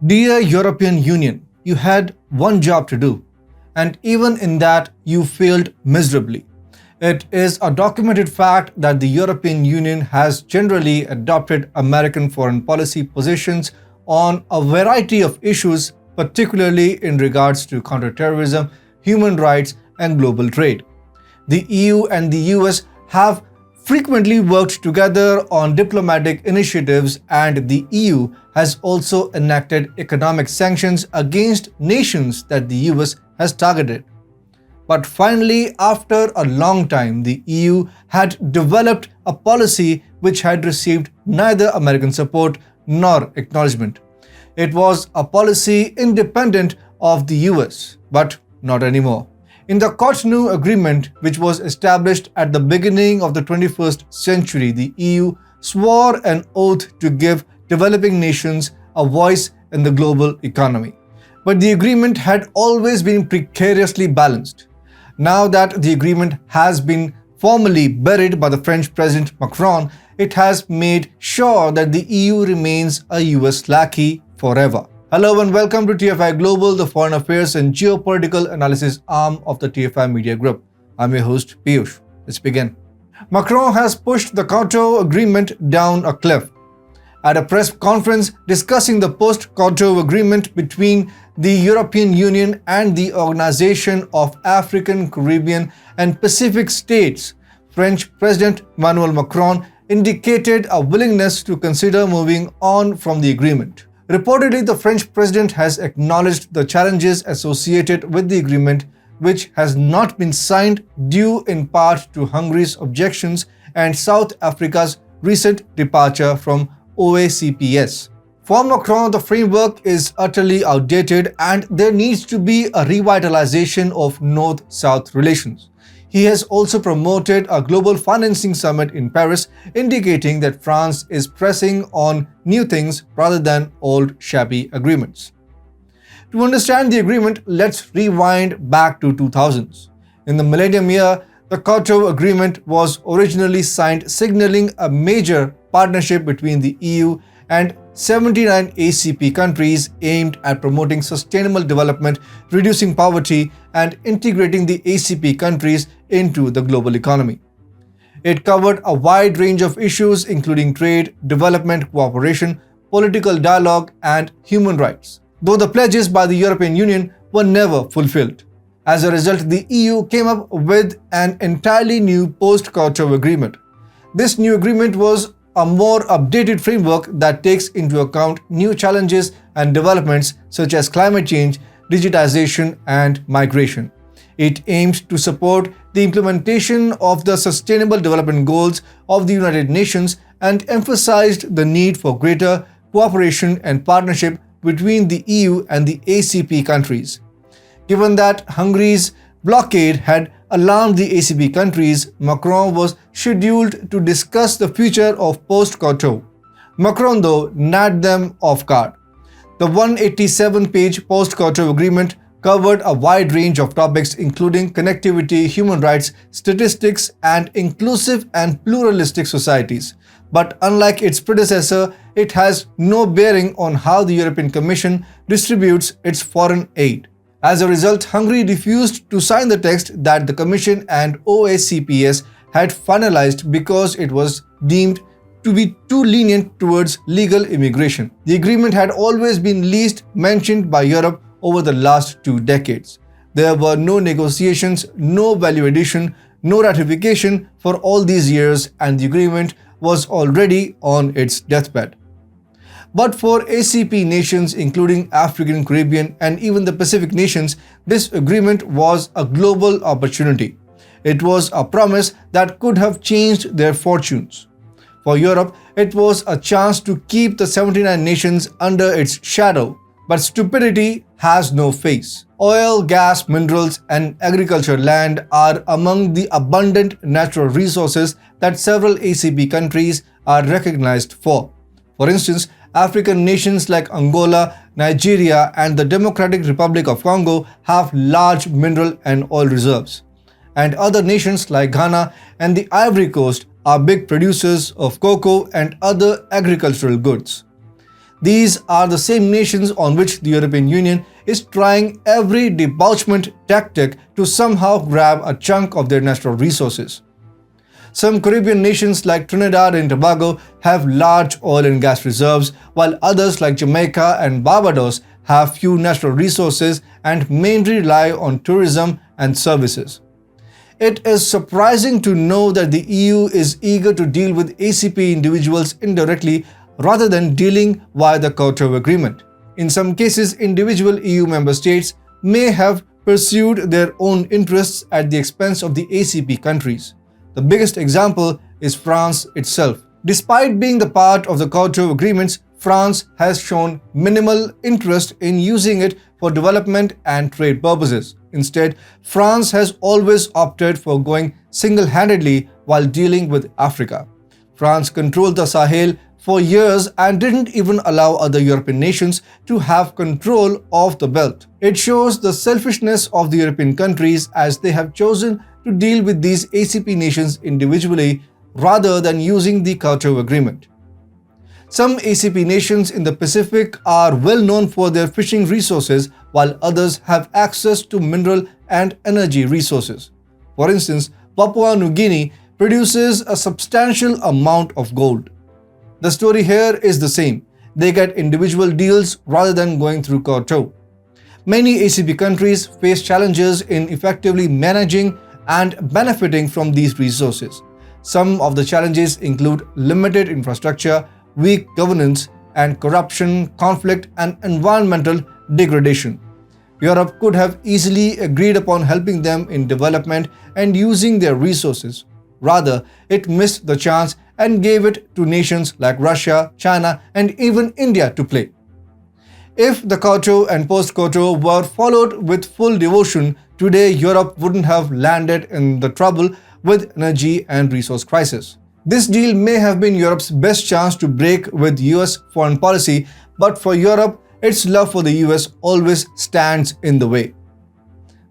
Dear European Union, you had one job to do, and even in that, you failed miserably. It is a documented fact that the European Union has generally adopted American foreign policy positions on a variety of issues, particularly in regards to counterterrorism, human rights, and global trade. The EU and the US have frequently worked together on diplomatic initiatives, and the EU has also enacted economic sanctions against nations that the US has targeted. But finally, after a long time, the EU had developed a policy which had received neither American support nor acknowledgement. It was a policy independent of the US, but not anymore. In the Cotonou Agreement, which was established at the beginning of the 21st century, the EU swore an oath to give developing nations a voice in the global economy. But the agreement had always been precariously balanced. Now that the agreement has been formally buried by the French President Macron, it has made sure that the EU remains a US lackey forever. Hello and welcome to TFI Global, the foreign affairs and geopolitical analysis arm of the TFI Media Group. I'm your host, Piyush. Let's begin. Macron has pushed the Cotonou Agreement down a cliff. At a press conference discussing the post-Cotonou Agreement between the European Union and the Organization of African, Caribbean and Pacific States, French President Emmanuel Macron indicated a willingness to consider moving on from the agreement. Reportedly, the French president has acknowledged the challenges associated with the agreement, which has not been signed due in part to Hungary's objections and South Africa's recent departure from OACPS. For Macron, the framework is utterly outdated and there needs to be a revitalization of North-South relations. He has also promoted a global financing summit in Paris, indicating that France is pressing on new things rather than old shabby agreements. To understand the agreement, let's rewind back to 2000s. In the millennium year, the Cotonou Agreement was originally signed, signaling a major partnership between the EU and 79 ACP countries aimed at promoting sustainable development, reducing poverty, and integrating the ACP countries into the global economy. It covered a wide range of issues including trade, development, cooperation, political dialogue, and human rights, though the pledges by the European Union were never fulfilled. As a result, the EU came up with an entirely new post-Cotonou agreement. This new agreement was a more updated framework that takes into account new challenges and developments such as climate change, digitization, and migration. It aims to support the implementation of the Sustainable Development Goals of the United Nations and emphasized the need for greater cooperation and partnership between the EU and the ACP countries. Given that Hungary's blockade had alarmed the ACP countries, Macron was scheduled to discuss the future of post-Cotonou. Macron, though, nabbed them off guard. The 187-page post-Cotonou agreement covered a wide range of topics including connectivity, human rights, statistics, and inclusive and pluralistic societies. But unlike its predecessor, it has no bearing on how the European Commission distributes its foreign aid. As a result, Hungary refused to sign the text that the Commission and OACPS had finalized because it was deemed to be too lenient towards legal immigration. The agreement had always been least mentioned by Europe over the last 2 decades. There were no negotiations, no value addition, no ratification for all these years, and the agreement was already on its deathbed. But for ACP nations, including African, Caribbean, and even the Pacific nations, this agreement was a global opportunity. It was a promise that could have changed their fortunes. For Europe, it was a chance to keep the 79 nations under its shadow. But stupidity has no face. Oil, gas, minerals, and agricultural land are among the abundant natural resources that several ACP countries are recognized for. For instance, African nations like Angola, Nigeria, and the Democratic Republic of Congo have large mineral and oil reserves. And other nations like Ghana and the Ivory Coast are big producers of cocoa and other agricultural goods. These are the same nations on which the European Union is trying every debauchement tactic to somehow grab a chunk of their natural resources. Some Caribbean nations like Trinidad and Tobago have large oil and gas reserves, while others like Jamaica and Barbados have few natural resources and mainly rely on tourism and services. It is surprising to know that the EU is eager to deal with ACP individuals indirectly rather than dealing via the Cotonou Agreement. In some cases, individual EU member states may have pursued their own interests at the expense of the ACP countries. The biggest example is France itself. Despite being the part of the Cotonou Agreements, France has shown minimal interest in using it for development and trade purposes. Instead, France has always opted for going single-handedly while dealing with Africa. France controlled the Sahel for years and didn't even allow other European nations to have control of the belt. It shows the selfishness of the European countries as they have chosen to deal with these ACP nations individually rather than using the Cotonou Agreement. Some ACP nations in the Pacific are well known for their fishing resources, while others have access to mineral and energy resources. For instance, Papua New Guinea produces a substantial amount of gold. The story here is the same. They get individual deals rather than going through Cotonou. Many ACP countries face challenges in effectively managing and benefiting from these resources. Some of the challenges include limited infrastructure, weak governance, and corruption, conflict, and environmental degradation. Europe could have easily agreed upon helping them in development and using their resources. Rather, it missed the chance and gave it to nations like Russia, China, and even India to play. If the Cotonou and post-Cotonou were followed with full devotion, today Europe wouldn't have landed in the trouble with energy and resource crisis. This deal may have been Europe's best chance to break with US foreign policy, but for Europe, its love for the US always stands in the way.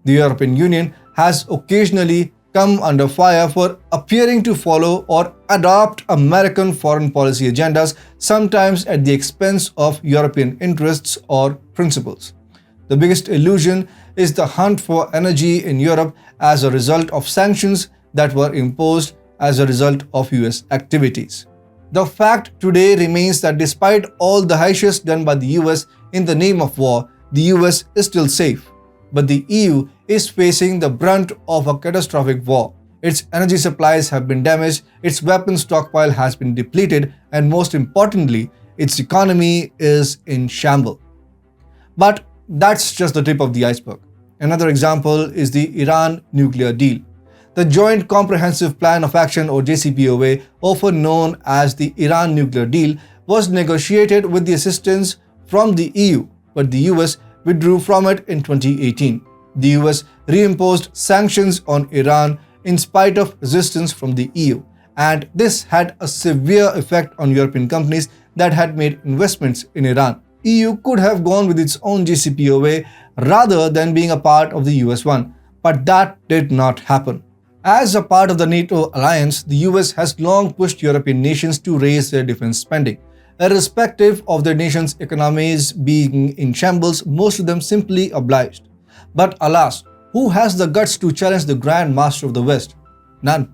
The European Union has occasionally come under fire for appearing to follow or adopt American foreign policy agendas, sometimes at the expense of European interests or principles. The biggest illusion is the hunt for energy in Europe as a result of sanctions that were imposed as a result of US activities. The fact today remains that despite all the heishes done by the US in the name of war, the US is still safe. But the EU is facing the brunt of a catastrophic war. Its energy supplies have been damaged, its weapons stockpile has been depleted, and most importantly, its economy is in shambles. But that's just the tip of the iceberg. Another example is the Iran nuclear deal. The Joint Comprehensive Plan of Action, or JCPOA, often known as the Iran nuclear deal, was negotiated with the assistance from the EU, but the US withdrew from it in 2018. The US reimposed sanctions on Iran in spite of resistance from the EU, and this had a severe effect on European companies that had made investments in Iran. EU could have gone with its own JCPOA rather than being a part of the US one, but that did not happen. As a part of the NATO alliance, the US has long pushed European nations to raise their defense spending. Irrespective of their nation's economies being in shambles, most of them simply obliged. But alas, who has the guts to challenge the Grand Master of the West? None.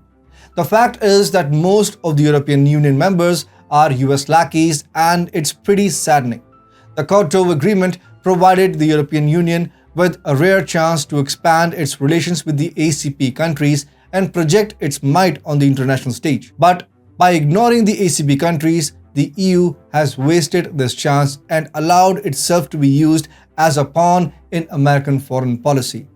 The fact is that most of the European Union members are US lackeys, and it's pretty saddening. The Cotonou Agreement provided the European Union with a rare chance to expand its relations with the ACP countries and project its might on the international stage. But by ignoring the ACP countries, the EU has wasted this chance and allowed itself to be used as a pawn in American foreign policy.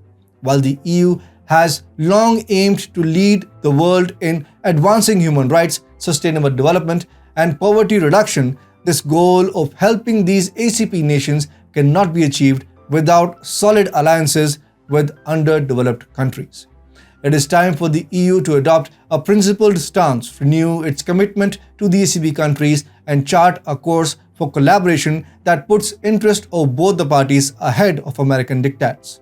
While the EU has long aimed to lead the world in advancing human rights, sustainable development, and poverty reduction, this goal of helping these ACP nations cannot be achieved without solid alliances with underdeveloped countries. It is time for the EU to adopt a principled stance, renew its commitment to the ACP countries, and chart a course for collaboration that puts interest of both the parties ahead of American diktats.